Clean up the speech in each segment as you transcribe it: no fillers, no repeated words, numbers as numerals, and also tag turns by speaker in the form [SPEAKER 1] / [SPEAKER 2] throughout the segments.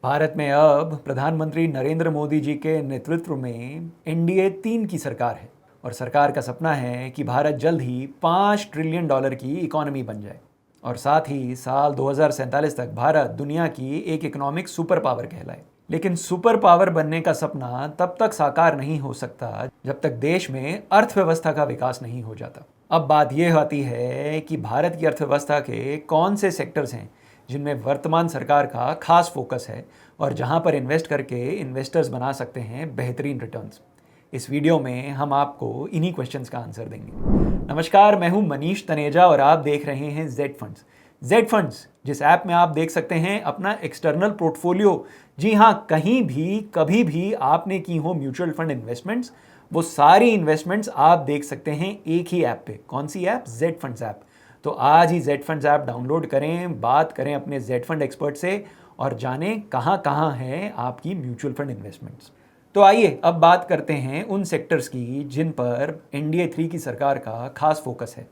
[SPEAKER 1] भारत में अब प्रधानमंत्री नरेंद्र मोदी जी के नेतृत्व में एनडीए 3 की सरकार है और सरकार का सपना है कि भारत जल्द ही $5 ट्रिलियन की इकोनॉमी बन जाए और साथ ही साल 2047 तक भारत दुनिया की एक इकोनॉमिक सुपर पावर कहलाए। लेकिन सुपर पावर बनने का सपना तब तक साकार नहीं हो सकता जब तक देश में अर्थव्यवस्था का विकास नहीं हो जाता। अब बात यह आती है कि भारत की अर्थव्यवस्था के कौन से सेक्टर्स हैं जिनमें वर्तमान सरकार का खास फोकस है और जहां पर इन्वेस्ट करके इन्वेस्टर्स बना सकते हैं बेहतरीन रिटर्न्स। इस वीडियो में हम आपको इन्हीं क्वेश्चंस का आंसर देंगे। नमस्कार, मैं हूं मनीष तनेजा और आप देख रहे हैं जेड फंड्स। जेड फंड्स जिस ऐप में आप देख सकते हैं अपना एक्सटर्नल पोर्टफोलियो। जी हां, कहीं भी कभी भी आपने की हो म्यूचुअल फंड इन्वेस्टमेंट्स, वो सारी इन्वेस्टमेंट्स आप देख सकते हैं एक ही ऐप पे। कौन सी ऐप? Z funds app. तो आज ही जेड फंड्स ऐप डाउनलोड करें, बात करें अपने जेड फंड एक्सपर्ट से और जानें कहां कहां हैं आपकी म्यूचुअल फंड इन्वेस्टमेंट्स। तो आइए अब बात करते हैं उन सेक्टर्स की जिन पर एनडीए 3 की सरकार का खास फोकस है।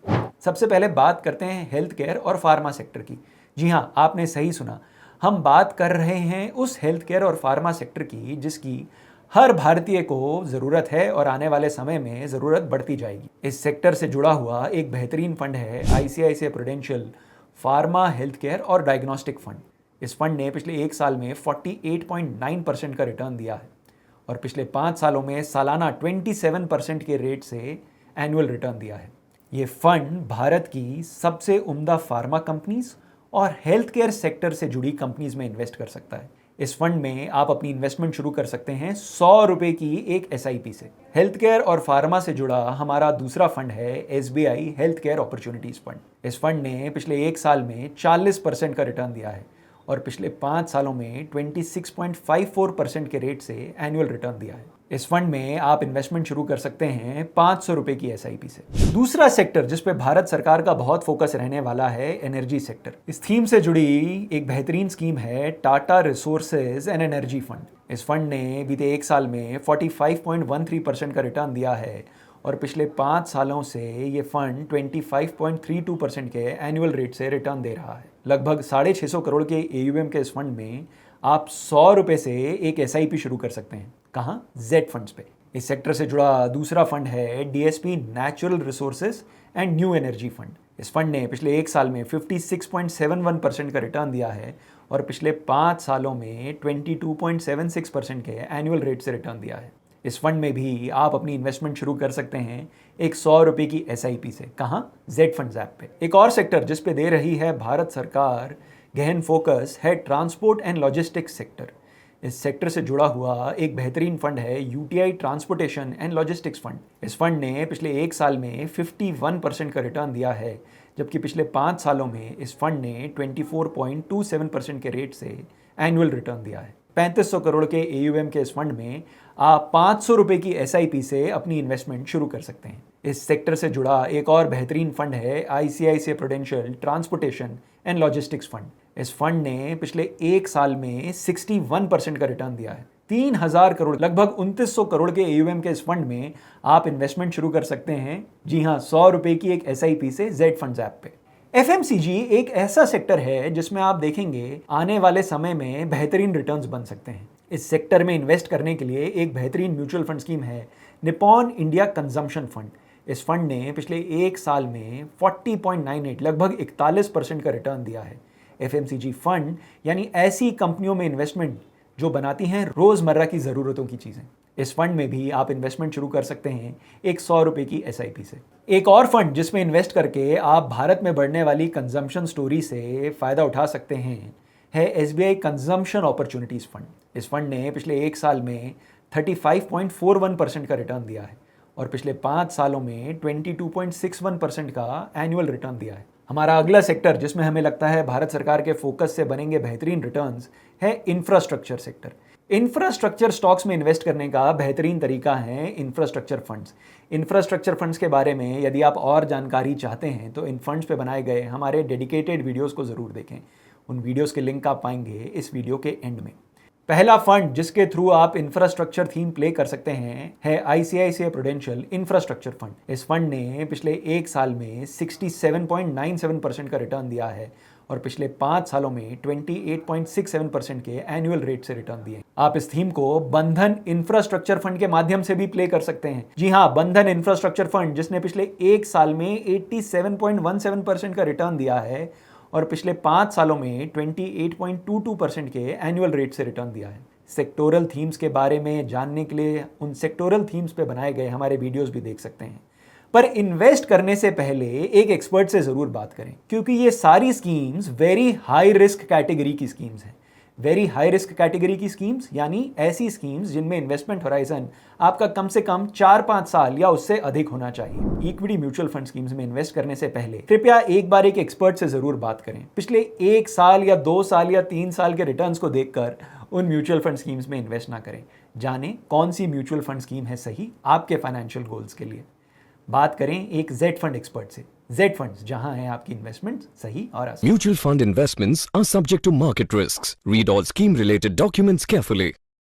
[SPEAKER 1] सबसे पहले बात करते हैं हेल्थ केयर और फार्मा सेक्टर की। जी हाँ, आपने सही सुना, हम बात कर रहे हैं उस हेल्थ केयर और फार्मा सेक्टर की जिसकी हर भारतीय को ज़रूरत है और आने वाले समय में ज़रूरत बढ़ती जाएगी। इस सेक्टर से जुड़ा हुआ एक बेहतरीन फंड है ICICI prudential pharma health care और डायग्नोस्टिक फंड। इस फंड ने पिछले एक साल में 48.9% का रिटर्न दिया है और पिछले 5 सालों में सालाना 27% के रेट से एनुअल रिटर्न दिया है। ये फंड भारत की सबसे उम्दा फार्मा कंपनीज और हेल्थ केयर सेक्टर से जुड़ी कंपनीज में इन्वेस्ट कर सकता है। इस फंड में आप अपनी इन्वेस्टमेंट शुरू कर सकते हैं ₹100 की एक एसआईपी से। हेल्थ केयर और फार्मा से जुड़ा हमारा दूसरा फंड है SBI health care opportunities fund. इस फंड ने पिछले एक साल में 40% का रिटर्न दिया है और पिछले 5 सालों में 26.54% के रेट से एनुअल रिटर्न दिया है। इस फंड में आप इन्वेस्टमेंट शुरू कर सकते हैं ₹500 की एसआईपी से। दूसरा सेक्टर जिस पे भारत सरकार का बहुत फोकस रहने वाला है एनर्जी सेक्टर। इस थीम से जुड़ी एक बेहतरीन स्कीम है Tata resources and energy fund. इस फंड ने बीते एक साल में 45.13% का रिटर्न दिया है और पिछले 5 सालों से ये फंड 25.32% के एनुअल रेट से रिटर्न दे रहा है। लगभग 650 करोड़ के एयूएम के इस फंड में आप ₹100 से एक एसआईपी शुरू कर सकते हैं। कहाँ? जेड फंड्स पे। इस सेक्टर से जुड़ा दूसरा फंड है DSP natural resources and new energy fund. इस फंड ने पिछले एक साल में 56.71% का रिटर्न दिया है और पिछले 5 सालों में 22.76% के एनुअल रेट से रिटर्न दिया है। इस फंड में भी आप अपनी इन्वेस्टमेंट शुरू कर सकते हैं एक ₹100 की एसआईपी से। कहाँ? जेड फंड्स ऐप पे। एक और सेक्टर जिस पे दे रही है भारत सरकार गहन फोकस है ट्रांसपोर्ट एंड लॉजिस्टिक्स सेक्टर। इस सेक्टर से जुड़ा हुआ एक बेहतरीन फंड है UTI transportation and logistics fund. इस फंड ने पिछले एक साल में 51% का रिटर्न दिया है, जबकि पिछले 5 सालों में इस फंड ने 24.27% के रेट से एनुअल रिटर्न दिया है। 3500 करोड़ के एयूएम के इस फंड में आप ₹500 की एसआईपी से अपनी इन्वेस्टमेंट शुरू कर सकते हैं। इस सेक्टर से जुड़ा एक और बेहतरीन फंड है ICICI prudential transportation and logistics fund. इस फंड ने पिछले एक साल में 61% का रिटर्न दिया है। 3000 करोड़, लगभग 2900 करोड़ के एयूएम के इस फंड में आप इन्वेस्टमेंट शुरू कर सकते हैं। जी हाँ, ₹100 की एक एसआईपी से जेड फंड्स ऐप पे। एफएमसीजी एक ऐसा सेक्टर है जिसमें आप देखेंगे आने वाले समय में बेहतरीन रिटर्न्स बन सकते हैं। इस सेक्टर में इन्वेस्ट करने के लिए एक बेहतरीन म्यूचुअल फंड स्कीम है निप्पॉन इंडिया कंजम्पशन फंड। इस फंड ने पिछले एक साल में 40.98 लगभग 41% का रिटर्न दिया है। एफएमसीजी फंड यानी ऐसी कंपनियों में इन्वेस्टमेंट जो बनाती हैं रोजमर्रा की ज़रूरतों की चीज़ें। इस फंड में भी आप इन्वेस्टमेंट शुरू कर सकते हैं एक ₹100 की एसआईपी से। एक और फंड जिसमें इन्वेस्ट करके आप भारत में बढ़ने वाली कंजम्पशन स्टोरी से फ़ायदा उठा सकते हैं है एसबीआई कंजम्पशन अपॉर्चुनिटीज़ फंड। इस फंड ने पिछले एक साल में 35.41% का रिटर्न दिया है और पिछले 5 सालों में 22.61% का एनुअल रिटर्न दिया है। हमारा अगला सेक्टर जिसमें हमें लगता है भारत सरकार के फोकस से बनेंगे बेहतरीन रिटर्न्स है इंफ्रास्ट्रक्चर सेक्टर। इंफ्रास्ट्रक्चर स्टॉक्स में इन्वेस्ट करने का बेहतरीन तरीका है इंफ्रास्ट्रक्चर फंड्स। इंफ्रास्ट्रक्चर फंड्स के बारे में यदि आप और जानकारी चाहते हैं तो इन फंड्स पे बनाए गए हमारे डेडिकेटेड वीडियोस को ज़रूर देखें। उन वीडियोस के लिंक आप पाएंगे इस वीडियो के एंड में। पहला फंड जिसके थ्रू आप इंफ्रास्ट्रक्चर थीम प्ले कर सकते हैं है आईसीआईसीआई प्रूडेंशियल इंफ्रास्ट्रक्चर फंड। इस फंड ने पिछले एक साल में 67.97% का रिटर्न दिया है और पिछले 5 सालों में 28.67% के एनुअल रेट से रिटर्न दिए। आप इस थीम को बंधन इंफ्रास्ट्रक्चर फंड के माध्यम से भी प्ले कर सकते हैं। जी हाँ, बंधन इंफ्रास्ट्रक्चर फंड जिसने पिछले 1 साल में 87.17% का रिटर्न दिया है और पिछले 5 सालों में 28.22% के एनुअल रेट से रिटर्न दिया है। सेक्टोरल थीम्स के बारे में जानने के लिए उन सेक्टोरल थीम्स पे बनाए गए हमारे वीडियोस भी देख सकते हैं। पर इन्वेस्ट करने से पहले एक एक्सपर्ट से जरूर बात करें, क्योंकि ये सारी schemes very high risk category की स्कीम्स हैं। वेरी हाई रिस्क कैटेगरी की स्कीम्स यानी ऐसी स्कीम्स जिनमें इन्वेस्टमेंट होराइजन आपका कम से कम 4-5 साल या उससे अधिक होना चाहिए। इक्विटी म्यूचुअल फंड स्कीम्स में इन्वेस्ट करने से पहले कृपया एक बार एक एक्सपर्ट से जरूर बात करें। पिछले 1 साल या 2 साल या 3 साल के रिटर्न्स को देखकर उन म्यूचुअल फंड स्कीम्स में इन्वेस्ट ना करें। जानें कौन सी म्यूचुअल फंड स्कीम है सही आपके फाइनेंशियल गोल्स के लिए। बात करें एक जेड फंड एक्सपर्ट से। जेड फंड्स, जहां है आपकी इन्वेस्टमेंट सही और आसान।
[SPEAKER 2] Mutual fund investments are subject to market risks. Read all scheme related documents carefully.